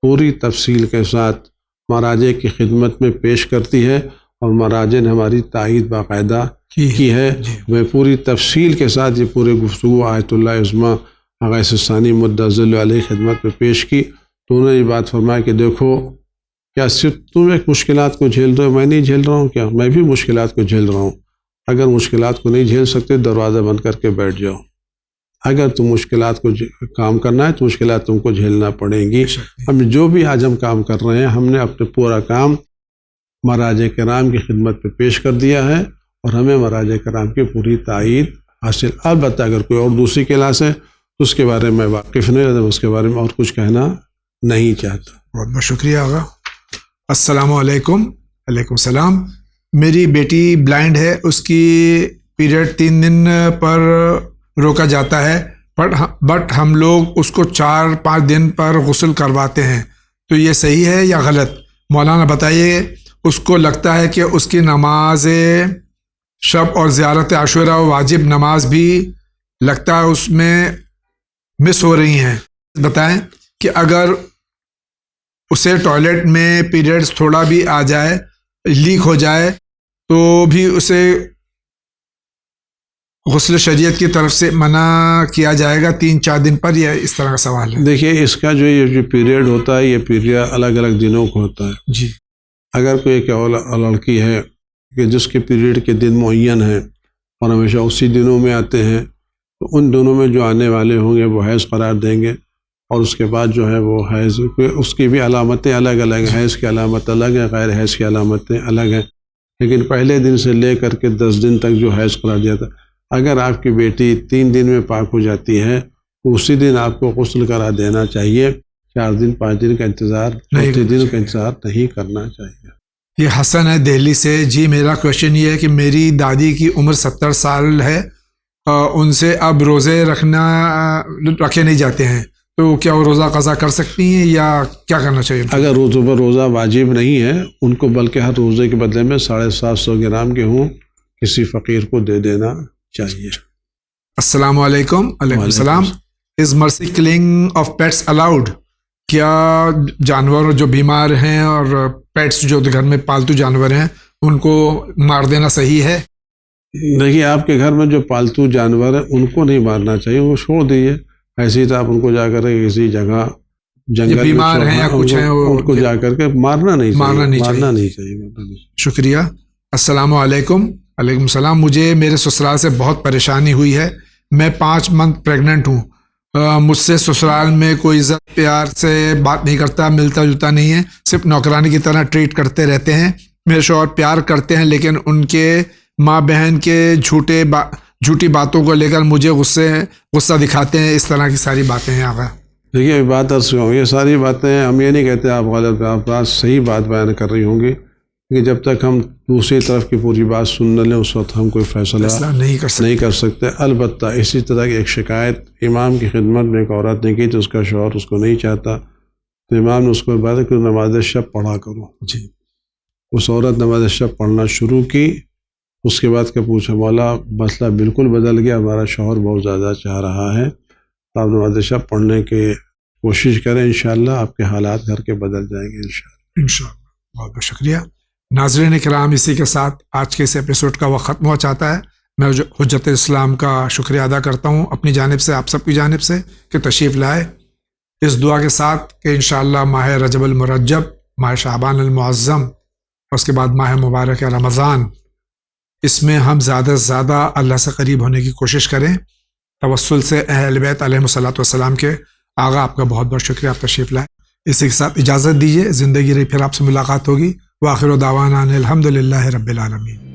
پوری تفصیل کے ساتھ مراجع کی خدمت میں پیش کرتی ہے، اور مراجع نے ہماری تائید باقاعدہ کی ہے۔ میں پوری تفصیل کے ساتھ یہ پورے گفتگو آیت اللہ عظمیٰ آغا ثانی مدظل علیہ خدمت میں پیش کی، تو انہوں نے یہ بات فرمایا کہ دیکھو، کیا صرف تم ایک مشکلات کو جھیل رہے ہو، میں نہیں جھیل رہا ہوں کیا؟ میں بھی مشکلات کو جھیل رہا ہوں۔ اگر مشکلات کو نہیں جھیل سکتے دروازہ بند کر کے بیٹھ جاؤ۔ اگر تم مشکلات کو کام کرنا ہے تو مشکلات تم کو جھیلنا پڑیں گی۔ ہم جو بھی آج ہم کام کر رہے ہیں، ہم نے اپنے پورا کام مراجع کرام کی خدمت پہ پیش کر دیا ہے، اور ہمیں مراجع کرام کی پوری تائید حاصل۔ البتہ اگر کوئی اور دوسری کلاس ہے تو اس کے بارے میں واقف نہیں رہتا، اس کے بارے میں اور کچھ کہنا نہیں چاہتا۔ بہت بہت شکریہ آغا۔ السلام علیکم۔ وعلیکم السلام۔ میری بیٹی بلائنڈ ہے، اس کی پیریڈ 3 دن پر روکا جاتا ہے، بٹ ہم لوگ اس کو 4-5 دن پر غسل کرواتے ہیں، تو یہ صحیح ہے یا غلط؟ مولانا بتائیے۔ اس کو لگتا ہے کہ اس کی نماز شب اور زیارت عاشورہ واجب نماز بھی لگتا ہے اس میں مس ہو رہی ہیں۔ بتائیں کہ اگر اسے ٹوائلٹ میں پیریڈز تھوڑا بھی آ جائے، لیک ہو جائے، تو بھی اسے غسل شریعت کی طرف سے منع کیا جائے گا 3-4 دن پر، یا اس طرح کا سوال ہے؟ دیکھیے، اس کا جو پیریڈ ہوتا ہے، یہ پیریڈ الگ الگ دنوں کو ہوتا ہے۔ جی۔ اگر کوئی ایک لڑکی ہے کہ جس کے پیریڈ کے دن معین ہیں اور ہمیشہ اسی دنوں میں آتے ہیں، تو ان دنوں میں جو آنے والے ہوں گے وہ حیض قرار دیں گے، اور اس کے بعد جو ہے وہ حیض، اس کی بھی علامتیں الگ الگ ہیں، حیض کی علامت الگ ہے، غیر حیض کی علامتیں الگ ہیں، لیکن پہلے دن سے لے کر کے 10 دن تک جو حیض قرار دیا تھا، اگر آپ کی بیٹی 3 دن میں پاک ہو جاتی ہے تو اسی دن آپ کو غسل کرا دینا چاہیے، 4 دن 5 دن کا انتظار، 4 دن کا انتظار نہیں کرنا چاہیے۔ یہ حسن ہے دہلی سے۔ جی، میرا کوشچن یہ ہے کہ میری دادی کی عمر 70 سال ہے، ان سے اب روزے رکھے نہیں جاتے ہیں، تو کیا وہ روزہ قضا کر سکتی ہیں یا کیا کرنا چاہیے؟ اگر روزوں پر روزہ واجب نہیں ہے ان کو، بلکہ ہر روزے کے بدلے میں 750 گرام گیہوں کسی فقیر کو دے دینا چاہیے۔ السلام علیکم۔ وعلیکم السلام۔ از مرسی کلنگ آف پیٹس الاؤڈ؟ کیا جانور جو بیمار ہیں اور پیٹس جو گھر میں پالتو جانور ہیں ان کو مار دینا صحیح ہے؟ دیکھیے، آپ کے گھر میں جو پالتو جانور ہیں ان کو نہیں مارنا چاہیے، وہ چھوڑ دیجیے، ایسے ہی تو آپ ان کو جا کر کسی جگہ جنگل میں بیمار ہیں یا کچھ ہیں ان کو جا کر کے مارنا نہیں چاہیے. شکریہ. السلام علیکم. وعلیکم السلام. مجھے میرے سسرال سے بہت پریشانی ہوئی ہے. میں 5 منتھ پریگننٹ ہوں. مجھ سے سسرال میں کوئی عزت پیار سے بات نہیں کرتا، ملتا جلتا نہیں ہے، صرف نوکرانی کی طرح ٹریٹ کرتے رہتے ہیں. میرے شوہر پیار کرتے ہیں لیکن ان کے ماں بہن کے جھوٹی باتوں کو لے کر مجھے غصہ دکھاتے ہیں. اس طرح کی ساری باتیں ہیں. آگا دیکھیے بات یہ ساری باتیں ہم یہ نہیں کہتے آپ غلط، آپ صحیح بات بیان کر رہی ہوں گی کہ جب تک ہم دوسری طرف کی پوری بات سن نہ لیں اس وقت ہم کوئی فیصلہ نہیں کر سکتے. البتہ اسی طرح کی ایک شکایت امام کی خدمت میں ایک عورت نے کی تو اس کا شوہر اس کو نہیں چاہتا، تو امام نے اس کو بات ہے کہ نماز شب پڑھا کرو. جی. اس عورت نماز شب پڑھنا شروع کی. اس کے بعد کیا پوچھا، مولا مسئلہ بالکل بدل گیا، ہمارا شوہر بہت زیادہ چاہ رہا ہے، آپ نماز شب پڑھنے کی کوشش کریں، انشاءاللہ آپ کے حالات گھر کے بدل جائیں گے انشاءاللہ. بہت بہت شکریہ. ناظرین کرام، اسی کے ساتھ آج کے اس ایپیسوڈ کا وقت ختم ہو چاہتا ہے. میں حجت اسلام کا شکریہ ادا کرتا ہوں اپنی جانب سے، آپ سب کی جانب سے، کہ تشریف لائے. اس دعا کے ساتھ کہ انشاءاللہ ماہ رجب المرجب، ماہ شعبان المعظم، اور اس کے بعد ماہ مبارک رمضان، اس میں ہم زیادہ سے زیادہ اللہ سے قریب ہونے کی کوشش کریں توسل سے اہل بیت علیہ الصلوۃ والسلام کے. آغا آپ کا بہت بہت شکریہ، آپ تشریف لائے. اسی کے ساتھ اجازت دیجیے، زندگی رہی پھر آپ سے ملاقات ہوگی. وآخر دعوانا الحمد للہ رب العالمین.